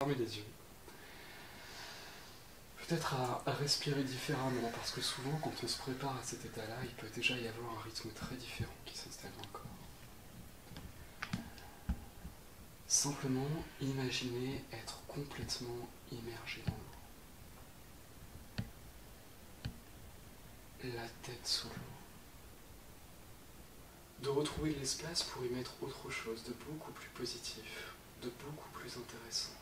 Fermer les yeux. Peut-être à respirer différemment, parce que souvent, quand on se prépare à cet état-là, il peut déjà y avoir un rythme très différent qui s'installe dans le corps. Simplement, imaginez être complètement immergé dans l'eau. La tête sous l'eau. De retrouver de l'espace pour y mettre autre chose de beaucoup plus positif, de beaucoup plus intéressant.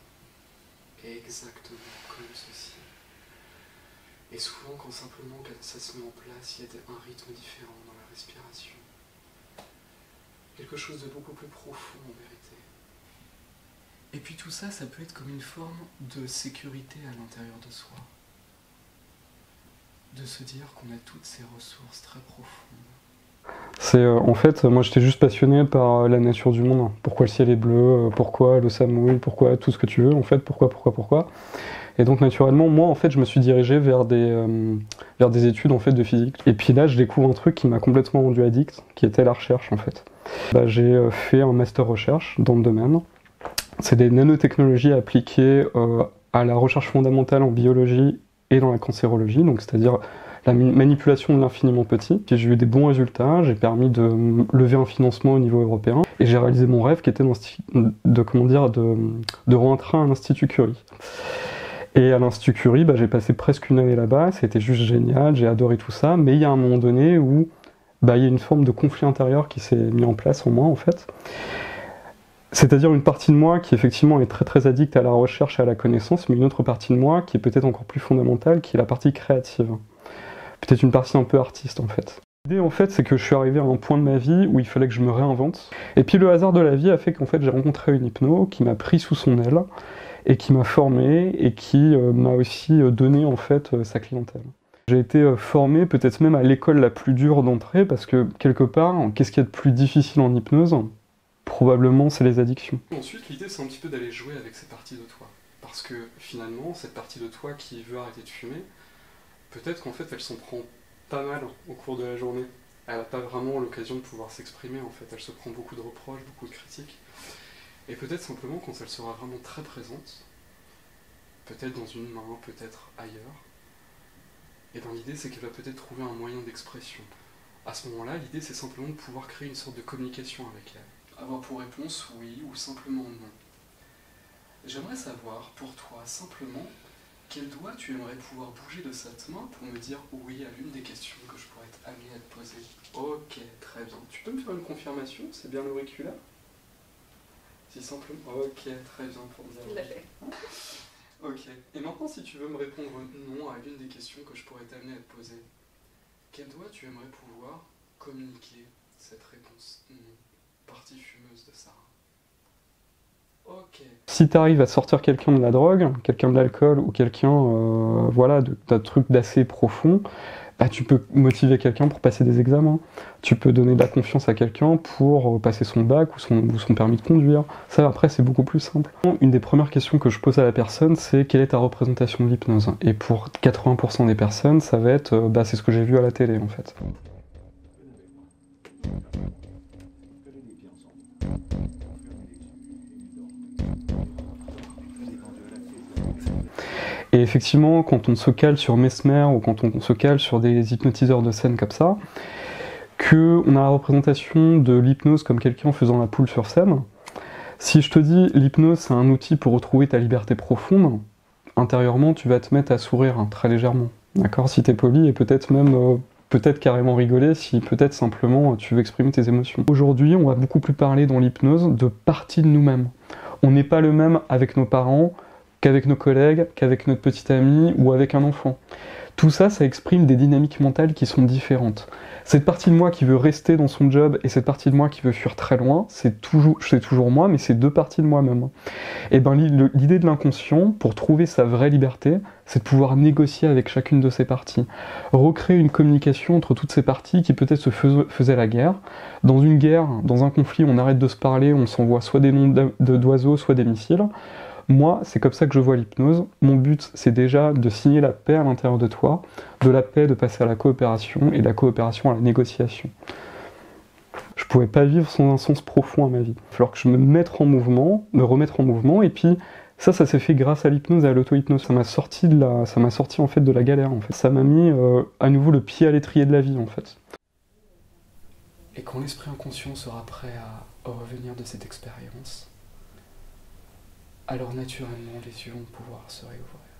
Exactement comme ceci. Et souvent, quand simplement ça se met en place, il y a un rythme différent dans la respiration. Quelque chose de beaucoup plus profond en vérité. Et puis tout ça, ça peut être comme une forme de sécurité à l'intérieur de soi. De se dire qu'on a toutes ces ressources très profondes. En fait, moi j'étais juste passionné par la nature du monde. Pourquoi le ciel est bleu, pourquoi l'eau mouille, pourquoi tout ce que tu veux, en fait, pourquoi. Et donc naturellement, moi en fait, je me suis dirigé vers des études en fait de physique. Et puis là, je découvre un truc qui m'a complètement rendu addict, qui était la recherche en fait. J'ai fait un master recherche dans le domaine. C'est des nanotechnologies appliquées à la recherche fondamentale en biologie et dans la cancérologie, donc c'est-à-dire la manipulation de l'infiniment petit. Puis j'ai eu des bons résultats, j'ai permis de lever un financement au niveau européen, et j'ai réalisé mon rêve qui était de rentrer à un institut Curie. Et à l'Institut Curie, j'ai passé presque une année là-bas, c'était juste génial, j'ai adoré tout ça, mais il y a un moment donné où il y a une forme de conflit intérieur qui s'est mis en place en moi en fait. C'est-à-dire une partie de moi qui effectivement est très très addicte à la recherche et à la connaissance, mais une autre partie de moi qui est peut-être encore plus fondamentale, qui est la partie créative. Peut-être une partie un peu artiste en fait. L'idée en fait, c'est que je suis arrivé à un point de ma vie où il fallait que je me réinvente. Et puis le hasard de la vie a fait qu'en fait j'ai rencontré une hypno qui m'a pris sous son aile et qui m'a formé et qui m'a aussi donné en fait sa clientèle. J'ai été formé peut-être même à l'école la plus dure d'entrée parce que quelque part, qu'est-ce qu'il y a de plus difficile en hypnose ? Probablement c'est les addictions. Ensuite, l'idée c'est un petit peu d'aller jouer avec ces parties de toi. Parce que finalement, cette partie de toi qui veut arrêter de fumer, peut-être qu'en fait elle s'en prend pas mal au cours de la journée. Elle n'a pas vraiment l'occasion de pouvoir s'exprimer en fait. Elle se prend beaucoup de reproches, beaucoup de critiques. Et peut-être simplement quand elle sera vraiment très présente, peut-être dans une main, peut-être ailleurs, et bien l'idée c'est qu'elle va peut-être trouver un moyen d'expression. À ce moment-là, l'idée c'est simplement de pouvoir créer une sorte de communication avec elle. Avoir pour réponse oui ou simplement non. J'aimerais savoir pour toi simplement quel doigt tu aimerais pouvoir bouger de cette main pour me dire oui à l'une des questions que je pourrais être amené à te poser. Ok, très bien. Tu peux me faire une confirmation? C'est bien l'auriculaire? Si simplement... Ok, très bien pour dire oui. Ok. Et maintenant, si tu veux me répondre non à l'une des questions que je pourrais t'amener à te poser, quel doigt tu aimerais pouvoir communiquer cette réponse non? Partie fumeuse de Sarah. Ok. Si tu arrives à sortir quelqu'un de la drogue, quelqu'un de l'alcool ou quelqu'un d'un truc d'assez profond, tu peux motiver quelqu'un pour passer des examens. Tu peux donner de la confiance à quelqu'un pour passer son bac ou son permis de conduire. Ça, après, c'est beaucoup plus simple. Une des premières questions que je pose à la personne, c'est quelle est ta représentation de l'hypnose? Et pour 80% des personnes, ça va être c'est ce que j'ai vu à la télé, en fait. Et effectivement, quand on se cale sur Mesmer ou quand on se cale sur des hypnotiseurs de scène comme ça, qu'on a la représentation de l'hypnose comme quelqu'un faisant la poule sur scène, si je te dis l'hypnose c'est un outil pour retrouver ta liberté profonde, intérieurement tu vas te mettre à sourire très légèrement, d'accord, si t'es poli, et peut-être même peut-être carrément rigoler si peut-être simplement tu veux exprimer tes émotions. Aujourd'hui, on va beaucoup plus parler dans l'hypnose de partie de nous-mêmes. On n'est pas le même avec nos parents, qu'avec nos collègues, qu'avec notre petit ami ou avec un enfant. Tout ça, ça exprime des dynamiques mentales qui sont différentes. Cette partie de moi qui veut rester dans son job et cette partie de moi qui veut fuir très loin, c'est toujours moi, mais c'est deux parties de moi-même. Et l'idée de l'inconscient, pour trouver sa vraie liberté, c'est de pouvoir négocier avec chacune de ces parties. Recréer une communication entre toutes ces parties qui peut-être se faisaient la guerre. Dans une guerre, dans un conflit, on arrête de se parler, on s'envoie soit des noms d'oiseaux, soit des missiles. Moi, c'est comme ça que je vois l'hypnose. Mon but, c'est déjà de signer la paix à l'intérieur de toi, de la paix de passer à la coopération, et de la coopération à la négociation. Je ne pouvais pas vivre sans un sens profond à ma vie. Il va falloir que je me remette en mouvement, et puis Ça s'est fait grâce à l'hypnose et à l'auto-hypnose. Ça m'a sorti en fait de la galère en fait. Ça m'a mis à nouveau le pied à l'étrier de la vie en fait. Et quand l'esprit inconscient sera prêt à revenir de cette expérience, alors naturellement les yeux vont pouvoir se réouvrir.